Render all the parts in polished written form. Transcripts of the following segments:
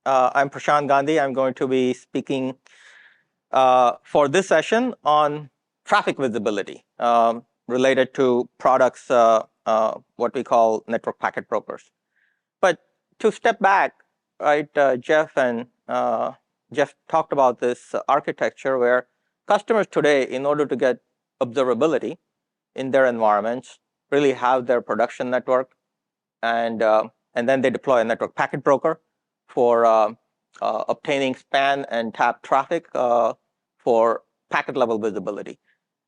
I'm Prashant Gandhi. I'm going to be speaking for this session on traffic visibility related to products, what we call network packet brokers. But to step back, right, Jeff talked about this architecture where customers today, in order to get observability in their environments, really have their production network, and then they deploy a network packet broker for obtaining span and tap traffic for packet level visibility.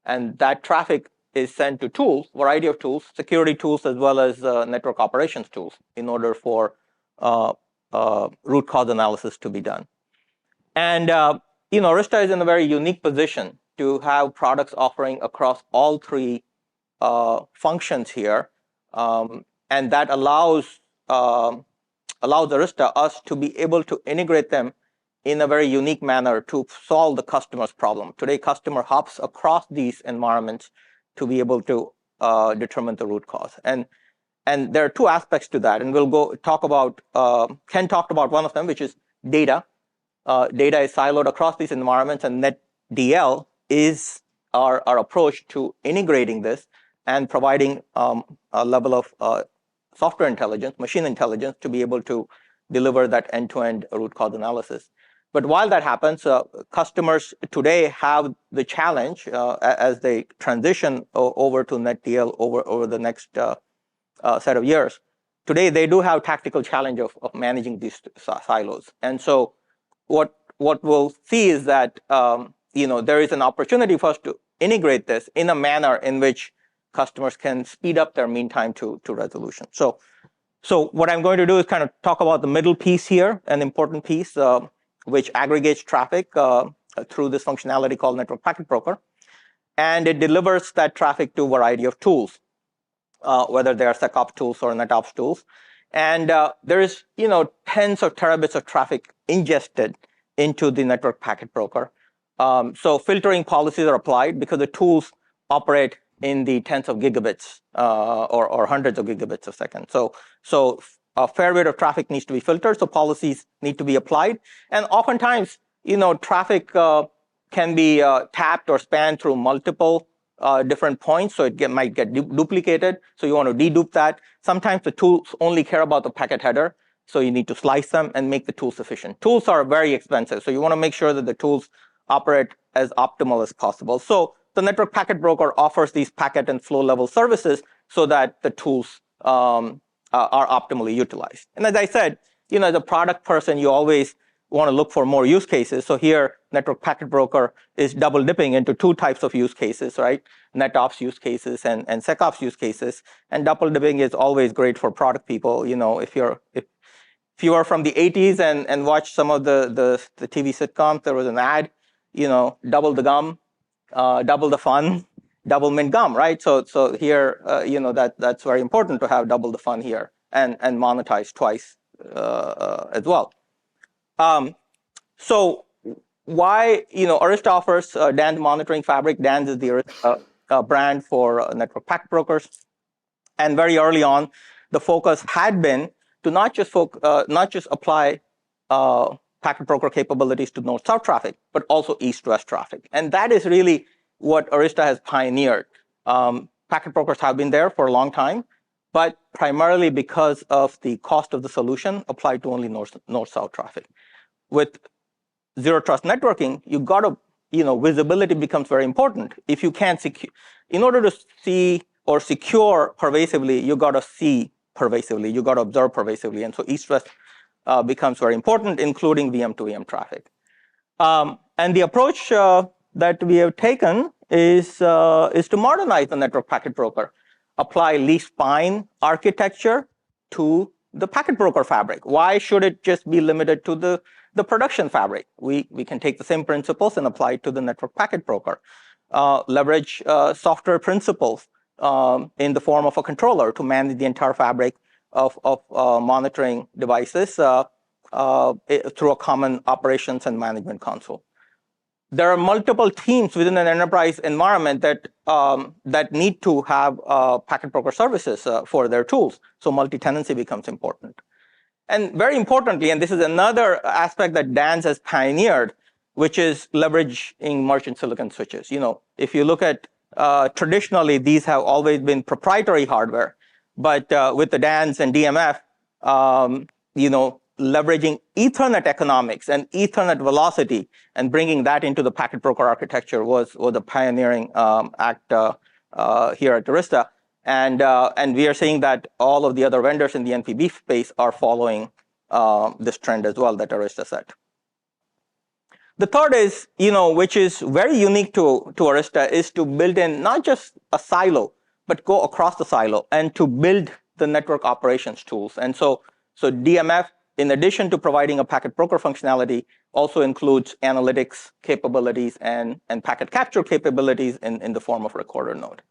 And that traffic is sent to tools, variety of tools, security tools, as well as network operations tools in order for root cause analysis to be done. And Arista is in a very unique position to have products offering across all three functions here. And that allows Arista, us, to be able to integrate them in a very unique manner to solve the customer's problem. Today, customer hops across these environments to be able to determine the root cause. And there are two aspects to that, and we'll go talk about, Ken talked about one of them, which is data. Data is siloed across these environments, and NetDL is our approach to integrating this and providing a level of software intelligence, machine intelligence, to be able to deliver that end-to-end root cause analysis. But while that happens, customers today have the challenge as they transition over to NetDL over the next set of years. Today, they do have tactical challenge of managing these silos. And so what we'll see is that there is an opportunity for us to integrate this in a manner in which customers can speed up their mean time to resolution. So what I'm going to do is kind of talk about the middle piece here, an important piece, which aggregates traffic through this functionality called Network Packet Broker. And it delivers that traffic to a variety of tools, whether they are SecOps tools or NetOps tools. And there is, tens of terabits of traffic ingested into the Network Packet Broker. So filtering policies are applied because the tools operate in the tens of gigabits or hundreds of gigabits a second. So a fair bit of traffic needs to be filtered, so policies need to be applied. And oftentimes, traffic can be tapped or spanned through multiple different points, so it might get duplicated. So you want to dedupe that. Sometimes the tools only care about the packet header, so you need to slice them and make the tools efficient. Tools are very expensive, so you want to make sure that the tools operate as optimal as possible. So the Network Packet Broker offers these packet and flow level services so that the tools are optimally utilized. And as I said, as a product person, you always want to look for more use cases. So here, Network Packet Broker is double dipping into two types of use cases, right? NetOps use cases and SecOps use cases. And double dipping is always great for product people. If you are from the 80s and watch some of the TV sitcoms, there was an ad, double the gum, double the fun, double mint gum, right? So here, that's very important to have double the fun here and monetize twice as well. So why, Arista offers DANZ monitoring fabric. DANZ is the Arista brand for network packet brokers. And very early on, the focus had been to not just apply packet broker capabilities to north-south traffic, but also east-west traffic. And that is really what Arista has pioneered. Packet brokers have been there for a long time, but primarily because of the cost of the solution applied to only north-south traffic. With zero trust networking, you got to, visibility becomes very important. If you can't secure, in order to see or secure pervasively, you got to see pervasively, you got to observe pervasively. And so east-west becomes very important, including VM to VM traffic. And the approach that we have taken is to modernize the network packet broker, apply leaf-spine architecture to the packet broker fabric. Why should it just be limited to the production fabric? We can take the same principles and apply it to the network packet broker. Leverage software principles in the form of a controller to manage the entire fabric of monitoring devices through a common operations and management console. There are multiple teams within an enterprise environment that need to have packet broker services for their tools. So multi-tenancy becomes important. And very importantly, and this is another aspect that DANZ has pioneered, which is leveraging merchant silicon switches. If you look at traditionally, these have always been proprietary hardware, but with the DANZ and DMF, leveraging Ethernet economics and Ethernet velocity and bringing that into the packet broker architecture was a pioneering act here at Arista. And we are seeing that all of the other vendors in the NPB space are following this trend as well that Arista set. The third is, which is very unique to Arista, is to build in not just a silo, but go across the silo and to build the network operations tools. And so DMF, in addition to providing a packet broker functionality, also includes analytics capabilities and packet capture capabilities in the form of recorder node.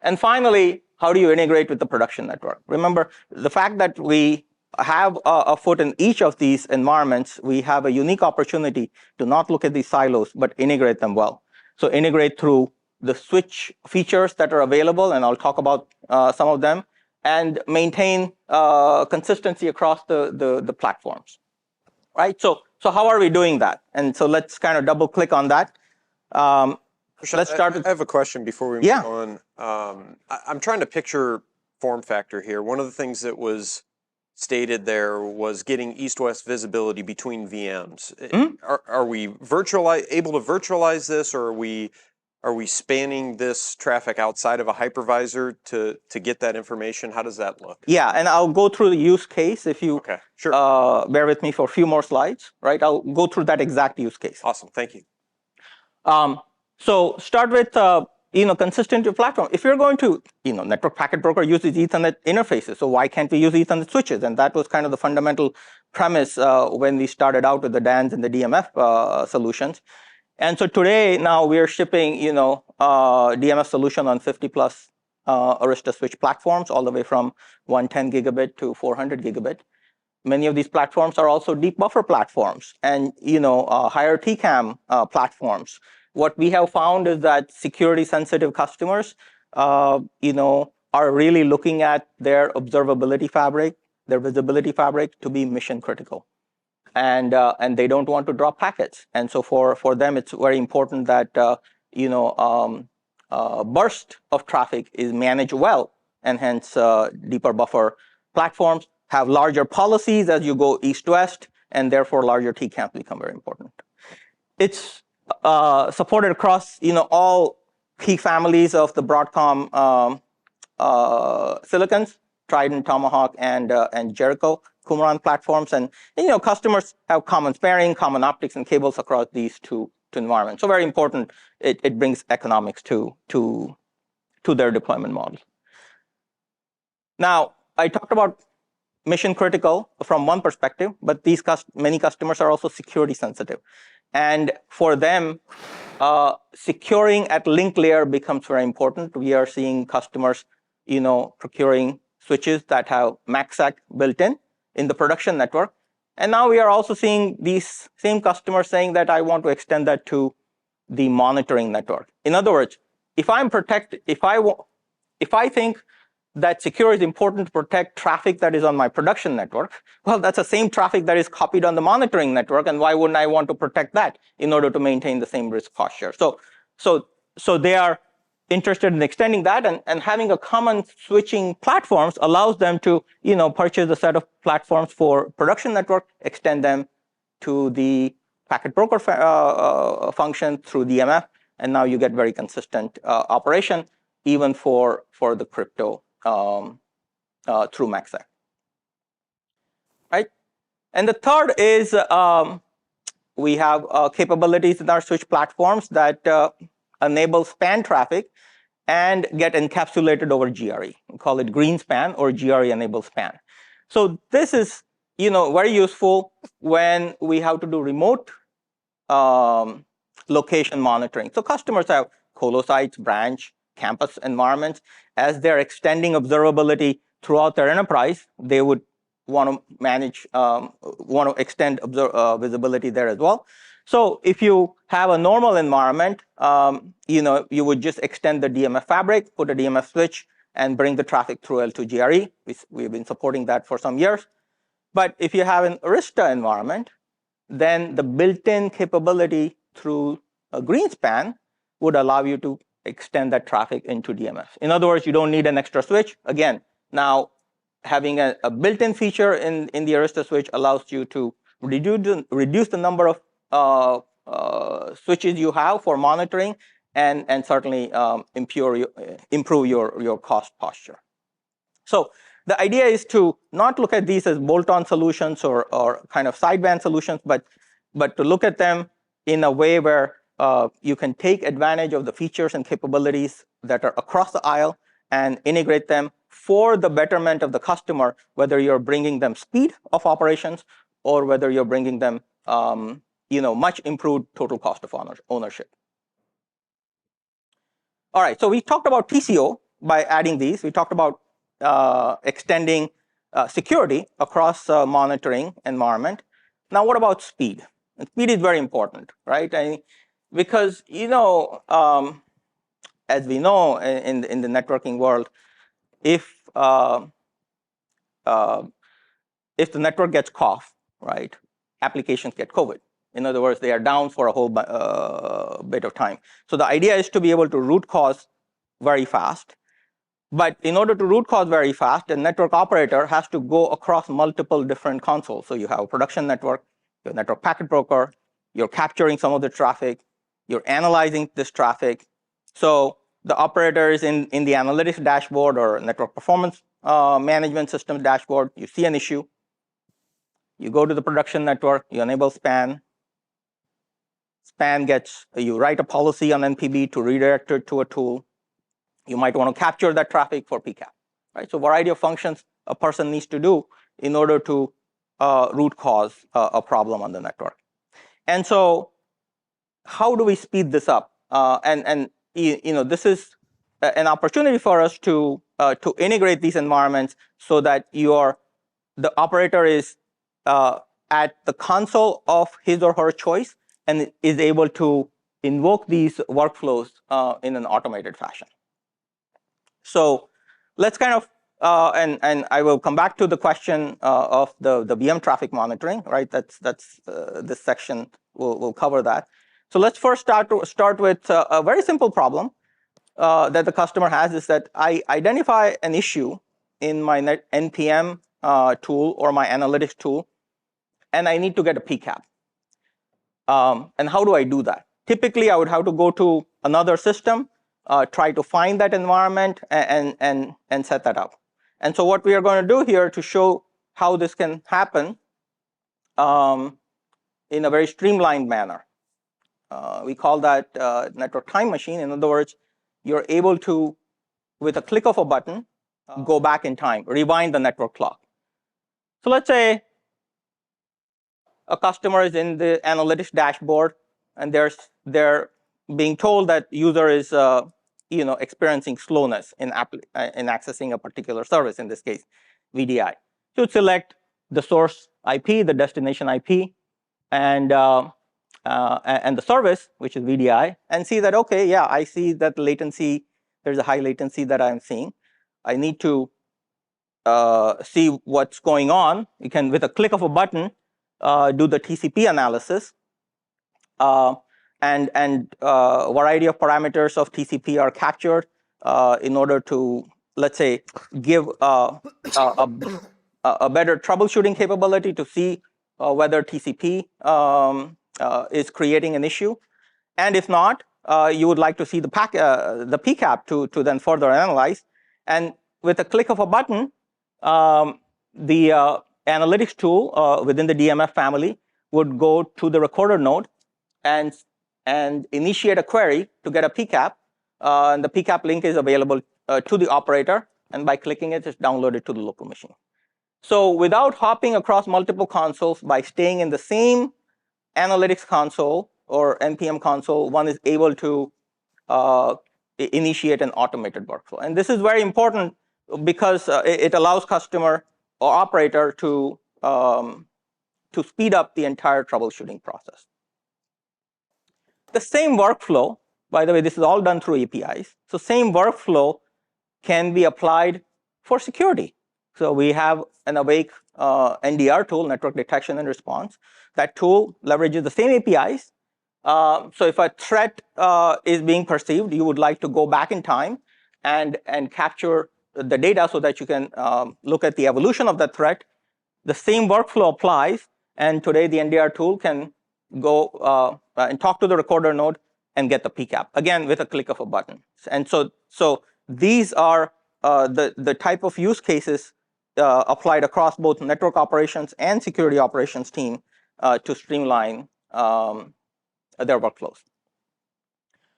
And finally, how do you integrate with the production network? Remember, the fact that we have a foot in each of these environments, we have a unique opportunity to not look at these silos, but integrate them well. So integrate through the switch features that are available, and I'll talk about some of them, and maintain consistency across the platforms, right? So how are we doing that? And so let's kind of double click on that. Let's start with, I have a question before we move on. I'm trying to picture form factor here. One of the things that was stated there was getting east-west visibility between VMs. Are we able to virtualize this, or are we spanning this traffic outside of a hypervisor to get that information? How does that look? Yeah, and I'll go through the use case if you bear with me for a few more slides, right? I'll go through that exact use case. Awesome, thank you. So start with consistent platform. If you're going to, network packet broker uses Ethernet interfaces, so why can't we use Ethernet switches? And that was kind of the fundamental premise when we started out with the DANZ and the DMF solutions. And so today, now we're shipping, DMF solution on 50 plus Arista switch platforms, all the way from 110 gigabit to 400 gigabit. Many of these platforms are also deep buffer platforms and, higher TCAM platforms. What we have found is that security sensitive customers, are really looking at their observability fabric, their visibility fabric to be mission critical. And they don't want to drop packets. And so for them, it's very important that, burst of traffic is managed well, and hence deeper buffer platforms have larger policies as you go east-west, and therefore larger TCAMs become very important. It's supported across all key families of the Broadcom silicons, Trident, Tomahawk, and Jericho, Qumran platforms, and customers have common sparing, common optics, and cables across these two environments. So very important. It brings economics to their deployment model. Now, I talked about mission critical from one perspective, but many customers are also security sensitive. And for them, securing at link layer becomes very important. We are seeing customers, procuring switches that have MACsec built in the production network. And now we are also seeing these same customers saying that I want to extend that to the monitoring network. In other words, if I think that security is important to protect traffic that is on my production network, well, that's the same traffic that is copied on the monitoring network, and why wouldn't I want to protect that in order to maintain the same risk posture? So they are interested in extending that, and having a common switching platforms allows them to, purchase a set of platforms for production network, extend them to the packet broker function through DMF, and now you get very consistent operation, even for the crypto through MACsec. Right? And the third is we have capabilities in our switch platforms that enable span traffic and get encapsulated over GRE. We call it green span or GRE enabled span. So this is very useful when we have to do remote location monitoring. So customers have colo sites, branch, campus environments. As they're extending observability throughout their enterprise, they would want to manage, want to extend visibility there as well. So if you have a normal environment, you would just extend the DMF fabric, put a DMF switch, and bring the traffic through L2 GRE. We've been supporting that for some years. But if you have an Arista environment, then the built-in capability through a Greenspan would allow you to extend that traffic into DMF. In other words, you don't need an extra switch. Again, now having a built-in feature in the Arista switch allows you to reduce the number of switches you have for monitoring and certainly improve your cost posture. So the idea is to not look at these as bolt-on solutions or kind of sideband solutions, but to look at them in a way where you can take advantage of the features and capabilities that are across the aisle and integrate them for the betterment of the customer, whether you're bringing them speed of operations or whether you're bringing them much improved total cost of ownership. All right, so we talked about TCO by adding these. We talked about extending security across monitoring environment. Now, what about speed? And speed is very important, right? Because as we know in the networking world, if the network gets cough, right, applications get COVID. In other words, they are down for a whole bit of time. So the idea is to be able to root cause very fast. But in order to root cause very fast, the network operator has to go across multiple different consoles. So you have a production network, your network packet broker, you're capturing some of the traffic, you're analyzing this traffic. So the operator is in the analytics dashboard or network performance management system dashboard. You see an issue. You go to the production network, you enable span. Span you write a policy on NPB to redirect it to a tool. You might want to capture that traffic for PCAP, right? So a variety of functions a person needs to do in order to root cause a problem on the network. And so how do we speed this up? This is an opportunity for us to integrate these environments so that the operator is at the console of his or her choice and is able to invoke these workflows in an automated fashion. So let's kind of, and I will come back to the question of the VM traffic monitoring, right? That's this section will cover that. So let's first start with a very simple problem that the customer has is that I identify an issue in my NPM tool or my analytics tool, and I need to get a PCAP. And how do I do that? Typically, I would have to go to another system, try to find that environment and set that up. And so what we are going to do here to show how this can happen in a very streamlined manner. We call that network time machine. In other words, you're able to, with a click of a button, go back in time, rewind the network clock. So let's say a customer is in the analytics dashboard, and they're being told that user is experiencing slowness in accessing a particular service, in this case, VDI. So you'd select the source IP, the destination IP, and the service, which is VDI, and see that, okay, yeah, I see that latency, there's a high latency that I'm seeing. I need to see what's going on. You can, with a click of a button, do the TCP analysis. And a variety of parameters of TCP are captured in order to, let's say, give a better troubleshooting capability to see whether TCP is creating an issue. And if not, you would like to see the PCAP to then further analyze. And with a click of a button, the analytics tool within the DMF family would go to the recorder node and initiate a query to get a PCAP. And the PCAP link is available to the operator. And by clicking it, it's downloaded to the local machine. So without hopping across multiple consoles, by staying in the same analytics console or NPM console, one is able to initiate an automated workflow. And this is very important because it allows customer or operator to speed up the entire troubleshooting process. The same workflow, by the way, this is all done through APIs. So same workflow can be applied for security. So we have an awake NDR tool, network detection and response. That tool leverages the same APIs. So if a threat is being perceived, you would like to go back in time and capture the data so that you can look at the evolution of that threat. The same workflow applies, and today the NDR tool can go and talk to the recorder node and get the PCAP, again, with a click of a button. And so these are the type of use cases applied across both network operations and security operations team to streamline their workflows.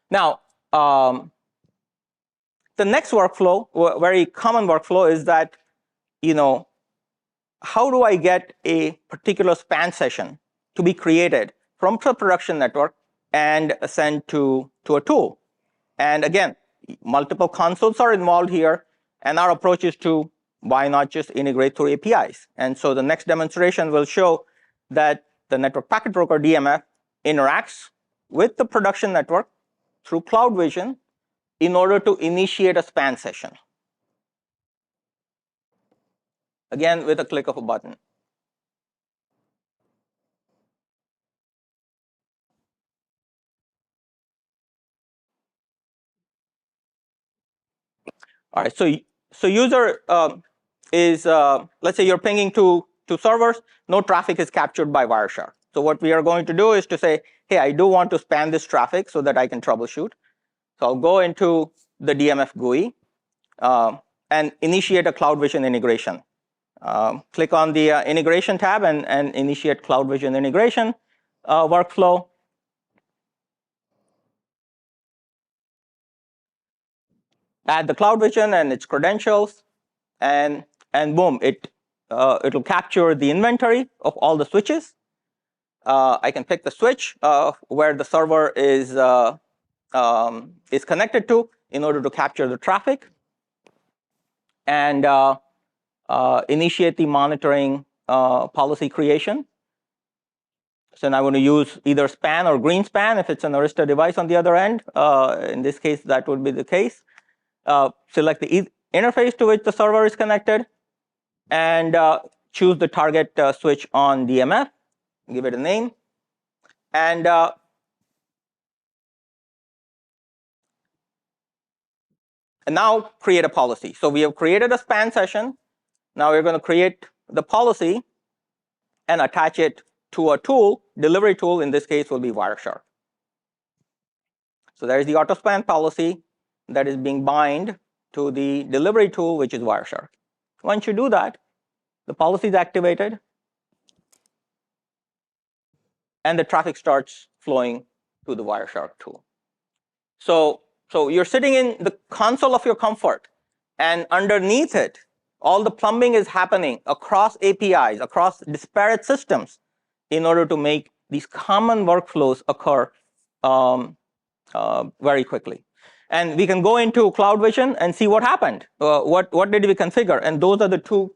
Now, the next workflow, very common workflow, is that, how do I get a particular span session to be created from the production network and sent to a tool? And again, multiple consoles are involved here, and our approach is to why not just integrate through APIs? And so the next demonstration will show that the network packet broker, DMF, interacts with the production network through CloudVision in order to initiate a span session. Again, with a click of a button. All right, so user is, let's say you're pinging to servers, no traffic is captured by Wireshark. So what we are going to do is to say, hey, I do want to span this traffic so that I can troubleshoot. So I'll go into the DMF GUI and initiate a CloudVision integration. Click on the integration tab and initiate CloudVision integration workflow. Add the CloudVision and its credentials, and boom, it'll capture the inventory of all the switches. I can pick the switch where the server is connected to in order to capture the traffic, and initiate the monitoring policy creation. So now I'm going to use either span or green span if it's an Arista device on the other end. In this case, that would be the case. Select the interface to which the server is connected, and choose the target switch on DMF. Give it a name, and now create a policy. So we have created a span session. Now we're going to create the policy and attach it to a tool, delivery tool. In this case, will be Wireshark. So there is the auto span policy that is being bind to the delivery tool, which is Wireshark. Once you do that, the policy is activated, and the traffic starts flowing to the Wireshark tool. So you're sitting in the console of your comfort, and underneath it, all the plumbing is happening across APIs, across disparate systems, in order to make these common workflows occur very quickly. And we can go into CloudVision and see what happened. What did we configure? And those are the two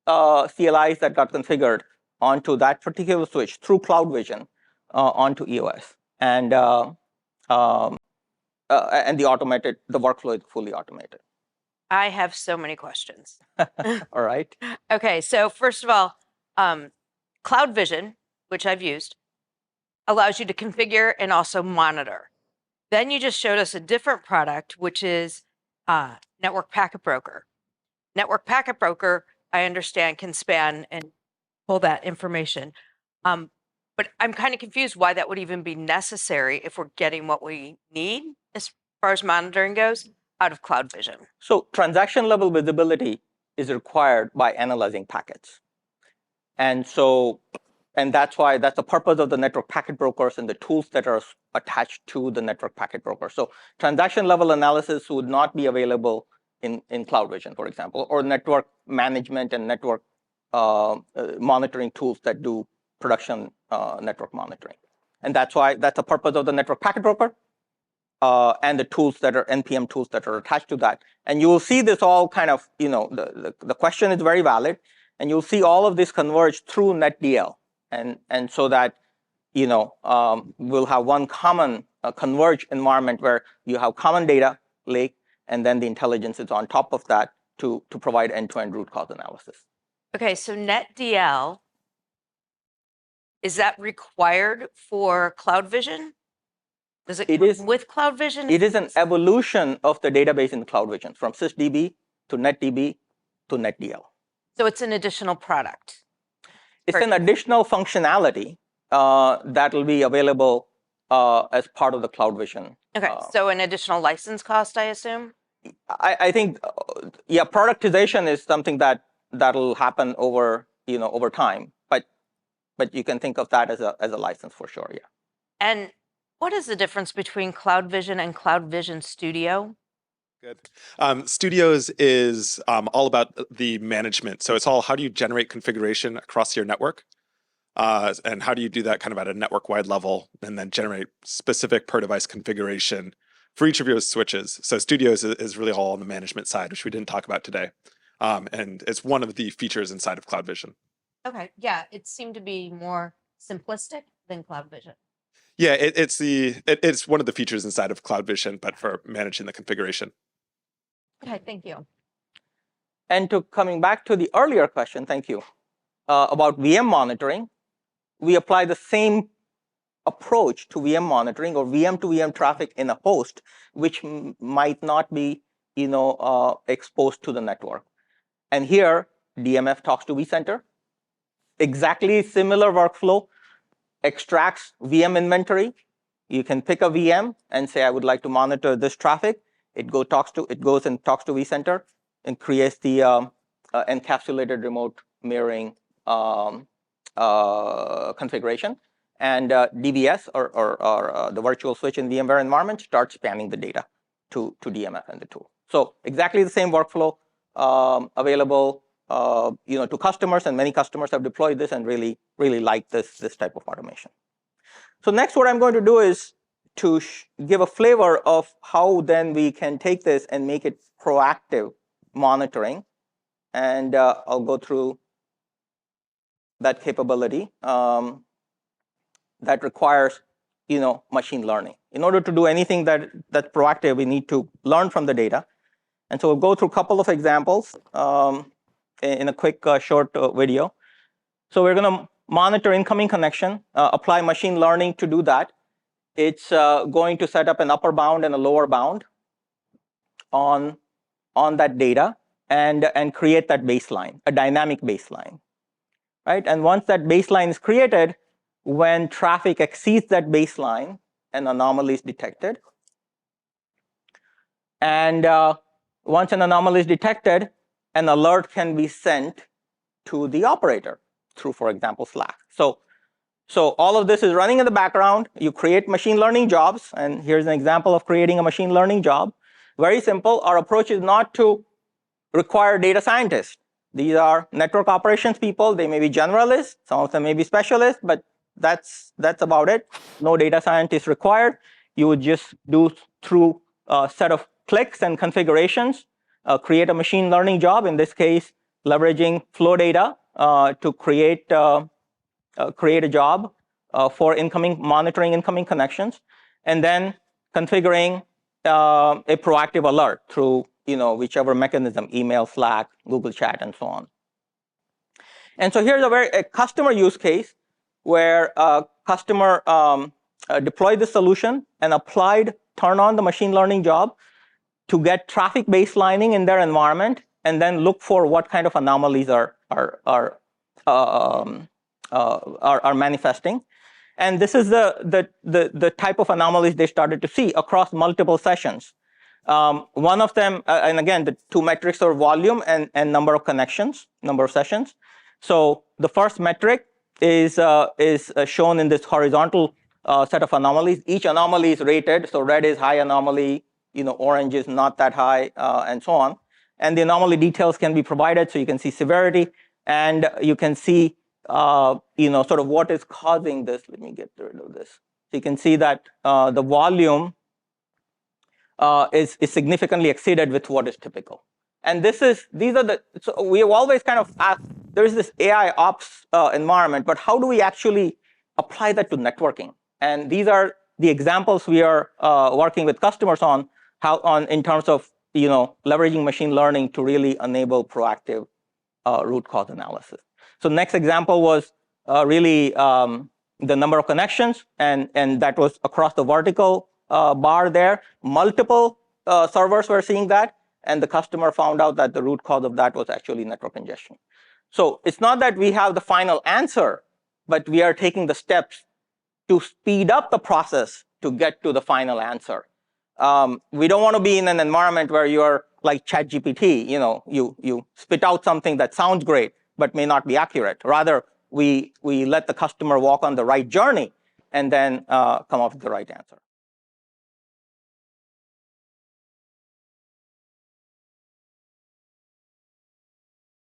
CLIs that got configured onto that particular switch through CloudVision onto EOS. And the workflow is fully automated. I have so many questions. All right. Okay, so first of all, CloudVision, which I've used, allows you to configure and also monitor. Then you just showed us a different product, which is Network Packet Broker. Network Packet Broker, I understand, can span and pull that information. But I'm kind of confused why that would even be necessary if we're getting what we need as far as monitoring goes out of CloudVision. So transaction level visibility is required by analyzing packets. And that's why that's the purpose of the network packet brokers and the tools that are attached to the network packet broker. So transaction level analysis would not be available in CloudVision, for example, or network management and network monitoring tools that do production network monitoring. And that's the purpose of the network packet broker and the tools that are NPM tools that are attached to that. And you will see this all kind of, the question is very valid, and you'll see all of this converge through NetDL. And so that, we'll have one common converged environment where you have common data lake, and then the intelligence is on top of that to provide end-to-end root cause analysis. Okay, so NetDL, is that required for CloudVision? Does it come with CloudVision? It is an evolution of the database in CloudVision, from SysDB to NetDB to NetDL. So it's an additional product? It's an additional functionality that will be available as part of the CloudVision. Okay, so an additional license cost, I assume? I think, yeah, productization is something that'll happen over time, but you can think of that as a license for sure, yeah. And what is the difference between CloudVision and CloudVision Studio? Good. Studios is all about the management. So it's all, how do you generate configuration across your network? And how do you do that kind of at a network-wide level, and then generate specific per-device configuration for each of your switches. So Studios is really all on the management side, which we didn't talk about today. And it's one of the features inside of CloudVision. Okay, yeah, it seemed to be more simplistic than CloudVision. Yeah, it's one of the features inside of CloudVision, but for managing the configuration. Okay, thank you. And coming back to the earlier question, thank you, about VM monitoring, we apply the same approach to VM monitoring, or VM to VM traffic in a host, which might not be exposed to the network. And here, DMF talks to vCenter. Exactly similar workflow, extracts VM inventory. You can pick a VM and say, I would like to monitor this traffic. It goes and talks to vCenter and creates the encapsulated remote mirroring configuration. And DVS, or the virtual switch in VMware environment, starts spanning the data to DMF and the tool. So exactly the same workflow available to customers, and many customers have deployed this and really like this type of automation. So next, what I'm going to do is to give a flavor of how then we can take this and make it proactive monitoring, and I'll go through that capability that requires machine learning. In order to do anything that's proactive, we need to learn from the data, and so we'll go through a couple of examples in a quick short video. So we're going to monitor incoming connection, apply machine learning to do that. It's going to set up an upper bound and a lower bound on that data, and create that baseline, a dynamic baseline, right? And once that baseline is created, when traffic exceeds that baseline, an anomaly is detected. And once an anomaly is detected, an alert can be sent to the operator through, for example, Slack. So all of this is running in the background. You create machine learning jobs, and here's an example of creating a machine learning job. Very simple. Our approach is not to require data scientists. These are network operations people. They may be generalists. Some of them may be specialists, but that's about it. No data scientist required. You would just do through a set of clicks and configurations, create a machine learning job, in this case, leveraging flow data to create a job for monitoring incoming connections, and then configuring a proactive alert through whichever mechanism, email, Slack, Google Chat, and so on. And so here's a customer use case where a customer deployed the solution and turn on the machine learning job to get traffic baselining in their environment, and then look for what kind of anomalies are manifesting. And this is the type of anomalies they started to see across multiple sessions. One of them, and again, the two metrics are volume and number of connections, number of sessions. So the first metric is shown in this horizontal set of anomalies. Each anomaly is rated. So red is high anomaly, orange is not that high, and so on. And the anomaly details can be provided, so you can see severity, and you can see sort of what is causing this. Let me get rid of this. So you can see that the volume is significantly exceeded with what is typical. And so we have always kind of asked, there is this AI ops environment, but how do we actually apply that to networking? And these are the examples we are working with customers on in terms of leveraging machine learning to really enable proactive root cause analysis. So next example was really the number of connections, and that was across the vertical bar there. Multiple servers were seeing that, and the customer found out that the root cause of that was actually network congestion. So it's not that we have the final answer, but we are taking the steps to speed up the process to get to the final answer. We don't want to be in an environment where you're like ChatGPT, you spit out something that sounds great, but may not be accurate. Rather, we let the customer walk on the right journey and then come up with the right answer.